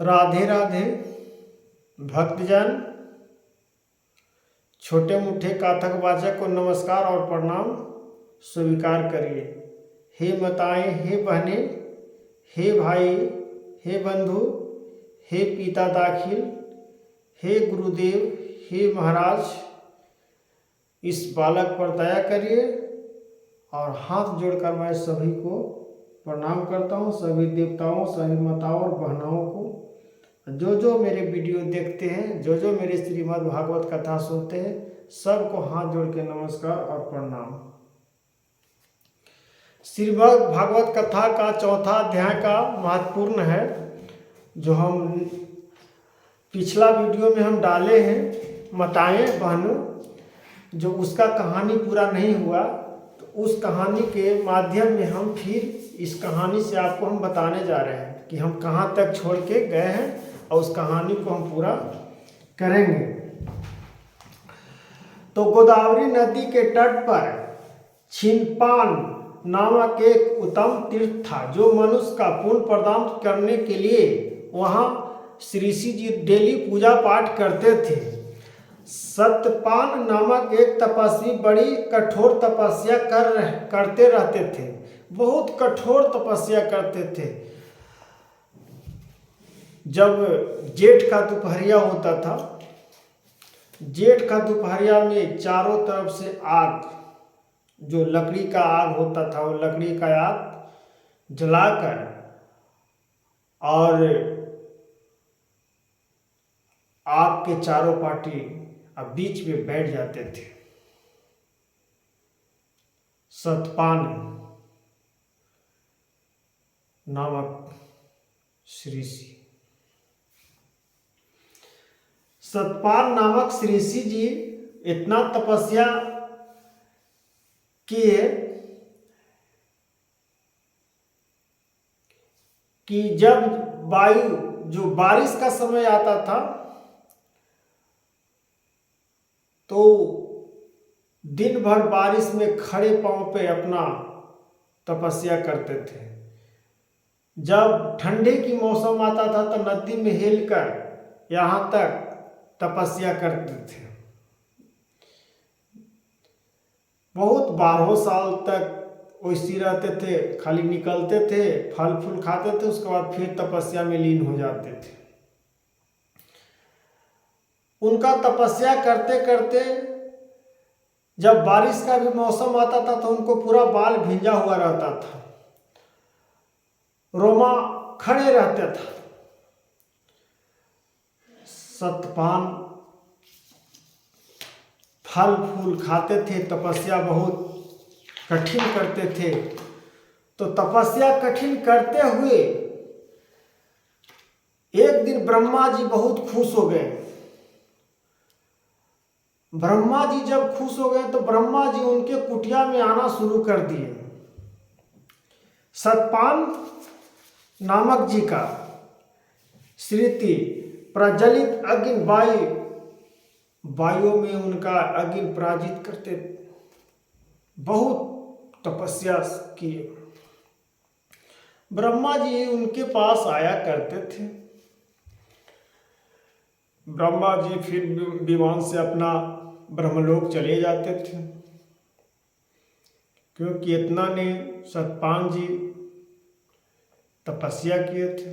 राधे राधे भक्तजन, छोटे मुठे काथक वाचक को नमस्कार और प्रणाम स्वीकार करिए। हे माताएं, हे बहनें, हे भाई, हे बंधु, हे पिता दाखिल, हे गुरुदेव, हे महाराज, इस बालक पर दया करिए। और हाथ जोड़कर मैं सभी को प्रणाम करता हूँ, सभी देवताओं, सभी माताओं और बहनाओं को, जो मेरे वीडियो देखते हैं, जो मेरे श्रीमद् भागवत कथा सुनते हैं, सबको हाथ जोड़ के नमस्कार और प्रणाम। श्रीमद् भागवत कथा का चौथा अध्याय का महत्वपूर्ण है, जो हम पिछला वीडियो में हम डाले हैं। माताएं बहनों, जो उसका कहानी पूरा नहीं हुआ, तो उस कहानी के माध्यम में हम फिर इस कहानी से आपको हम बताने जा रहे हैं कि हम कहाँ तक छोड़ के गए हैं और उस कहानी को हम पूरा करेंगे। तो गोदावरी नदी के तट पर छिनपान नामक एक उत्तम तीर्थ था, जो मनुष्य का पुण्य प्रदान करने के लिए वहाँ श्री ऋषि जी डेली पूजा पाठ करते थे। सत्यपान नामक एक तपस्वी बड़ी कठोर तपस्या करते रहते थे, बहुत कठोर तपस्या करते थे। जब जेठ का दोपहरिया होता था, जेठ का दोपहरिया में चारों तरफ से आग, जो लकड़ी का आग होता था, वो लकड़ी का आग जलाकर और आग के चारों पार्टी अब बीच में बैठ जाते थे। सतपान नामक श्री ऋषि, सतपान नामक श्री ऋषि जी इतना तपस्या किए कि जब वायु, जो बारिश का समय आता था, तो दिन भर बारिश में खड़े पांव पे अपना तपस्या करते थे। जब ठंडे की मौसम आता था तो नदी में हिलकर यहाँ तक तपस्या करते थे। बहुत 12 साल तक वैसे रहते थे, खाली निकलते थे, फल फूल खाते थे, उसके बाद फिर तपस्या में लीन हो जाते थे। उनका तपस्या करते करते जब बारिश का भी मौसम आता था तो उनको पूरा बाल भींजा हुआ रहता था, रोमा खड़े रहता था। सतपान फल फूल खाते थे, तपस्या बहुत कठिन करते थे। तो तपस्या कठिन करते हुए एक दिन ब्रह्मा जी बहुत खुश हो गए। ब्रह्मा जी जब खुश हो गए तो ब्रह्मा जी उनके कुटिया में आना शुरू कर दिए। सतपान नामक जी का स्मृति प्रज्वलित अग्नि वायु में उनका अग्नि पराजित करते, बहुत तपस्या किए। ब्रह्मा जी उनके पास आया करते थे। ब्रह्मा जी फिर विमान से अपना ब्रह्मलोक चले जाते थे, क्योंकि इतना ने सतपान जी तपस्या किए थे।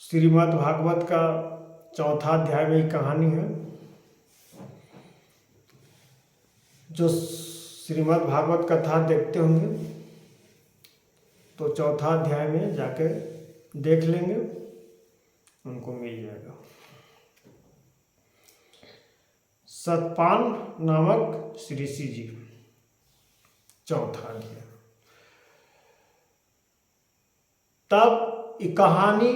श्रीमद् भागवत का चौथा अध्याय में कहानी है। जो श्रीमद् भागवत कथा देखते होंगे तो चौथा अध्याय में जाकर देख लेंगे, उनको मिल जाएगा। सतपान नामक श्री ऋषि जी, चौथा अध्याय। तब ये कहानी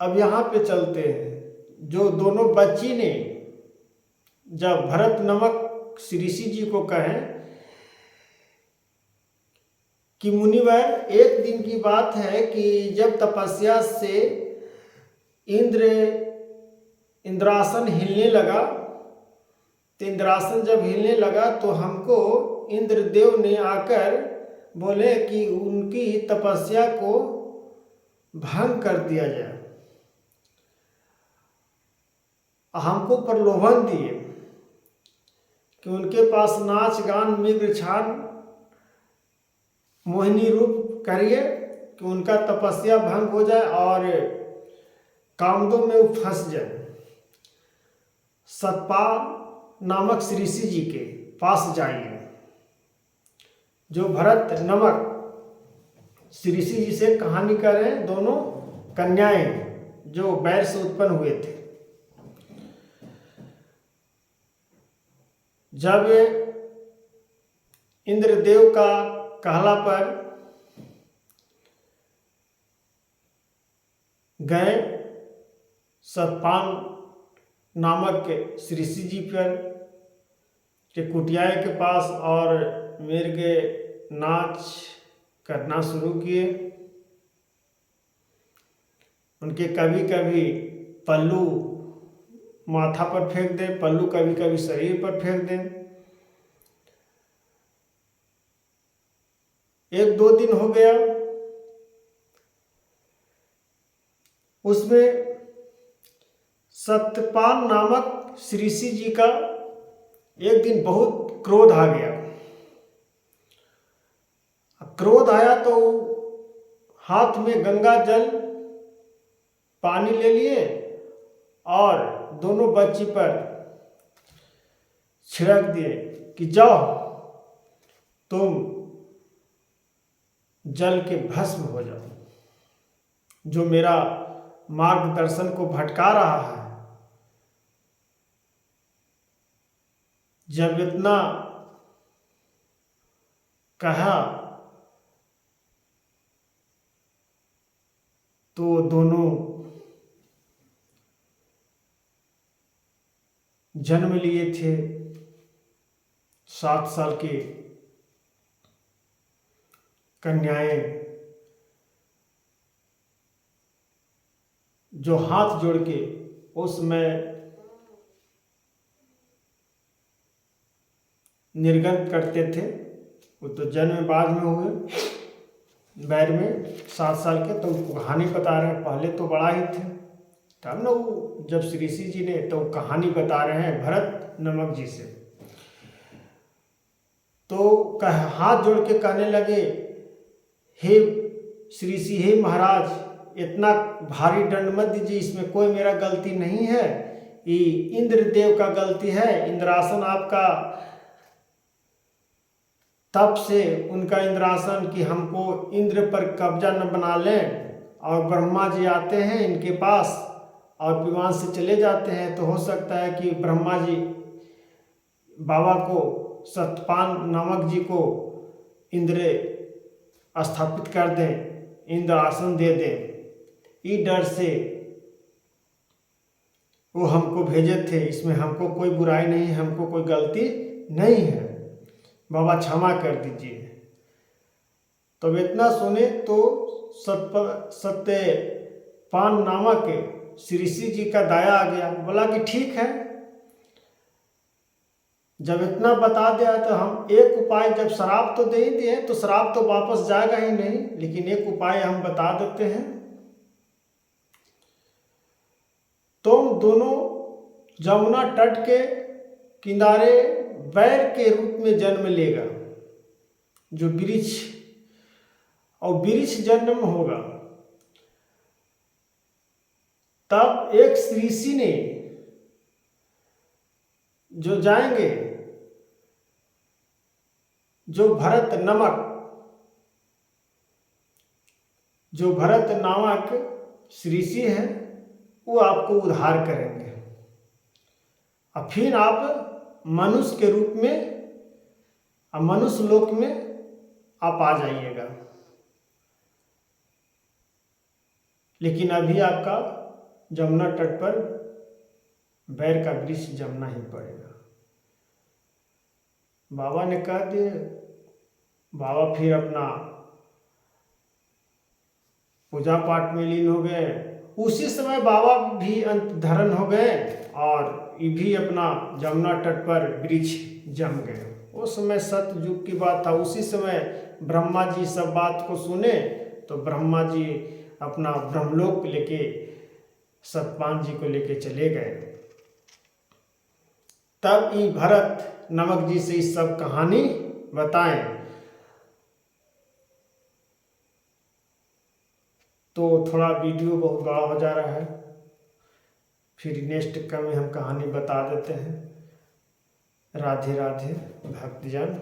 अब यहाँ पे चलते हैं। जो दोनों बच्ची ने जब भरत नामक श्री ऋषि जी को कहें कि मुनिवर, एक दिन की बात है कि जब तपस्या से इंद्रासन हिलने लगा, तो इंद्रासन जब हिलने लगा तो हमको इंद्रदेव ने आकर बोले कि उनकी तपस्या को भंग कर दिया जाए। हमको प्रलोभन दिए कि उनके पास नाच गान मृग छान मोहिनी रूप करिए कि उनका तपस्या भंग हो जाए और कामदों में वो फंस जाए। सतपाल नामक श्री ऋषि जी के पास जाइए। जो भरत नामक श्री ऋषि जी से कहानी कर रहे हैं, दोनों कन्याएं जो बैर से उत्पन्न हुए थे। जब इंद्रदेव का कहला पर गए सतपाल नामक श्री ऋषि जी पर के कुटिया के पास और मृग नाच करना शुरू किए। उनके कभी कभी पल्लू माथा पर फेंक दे, पल्लू कभी कभी शरीर पर फेंक दे। 1-2 दिन हो गया। उसमें सतपाल नामक श्री ऋषि जी का एक दिन बहुत क्रोध आ गया। क्रोध आया तो हाथ में गंगा जल पानी ले लिए और दोनों बच्ची पर छिड़क दिए कि जाओ तुम जल के भस्म हो जाओ। जो मेरा मार्गदर्शन को भटका रहा है। जब इतना कहा तो दोनों जन्म लिए थे 7 साल के कन्याएं जो हाथ जोड़ के उसमें निर्गत करते थे। वो तो जन्म बाद में हुए बैर में 7 साल के। तो कहानी बता रहे हैं, पहले तो बड़ा ही थे तब ना वो जब श्री ऋषि जी ने तो कहानी बता रहे हैं भरत नमक जी से। तो हाथ जोड़ के कहने लगे, हे श्री ऋषि, हे महाराज, इतना भारी दंड मत दीजिए, इसमें कोई मेरा गलती नहीं है, ये इंद्रदेव का गलती है। इंद्रासन आपका तब से उनका इंद्रासन कि हमको इंद्र पर कब्जा न बना लें। और ब्रह्मा जी आते हैं इनके पास और विमान से चले जाते हैं। तो हो सकता है कि ब्रह्मा जी बाबा को सतपाल नामक जी को इंद्र स्थापित कर दें, इंद्र आसन दे दें। इस डर से वो हमको भेजे थे। इसमें हमको कोई बुराई नहीं है, हमको कोई गलती नहीं है, बाबा क्षमा कर दीजिए। तो इतना सुने तो सत्यपान नामक श्री ऋषि जी का दया आ गया। बोला कि ठीक है, जब इतना बता दिया तो हम एक उपाय, जब शराब तो दे ही दिए तो शराब तो वापस जाएगा ही नहीं, लेकिन एक उपाय हम बता देते हैं। तुम दोनों जमुना तट के किनारे बैर के रूप में जन्म लेगा, जो वृक्ष और वृक्ष जन्म होगा। तब एक श्री ऋषि ने जो जाएंगे, जो भरत नामक श्री ऋषि हैं, वो आपको उद्धार करेंगे और फिर आप मनुष्य के रूप में, मनुष्य लोक में आप आ जाइएगा। लेकिन अभी आपका जमुना तट पर बैर का वृक्ष जमना ही पड़ेगा। बाबा ने कह दिए। बाबा फिर अपना पूजा पाठ में लीन हो गए उसी समय बाबा भी अंत धरण हो गए और ये भी अपना जमुना तट पर वृक्ष जम गए। उस समय सतयुग की बात था। उसी समय ब्रह्मा जी सब बात को सुने तो ब्रह्मा जी अपना ब्रह्मलोक लेके सतपाल जी को लेके चले गए। तब ये भरत नमक जी से इस सब कहानी बताएं। तो थोड़ा वीडियो बहुत बड़ा हो जा रहा है, फिर नेक्स्ट में हम कहानी बता देते हैं। राधे राधे भक्तजन।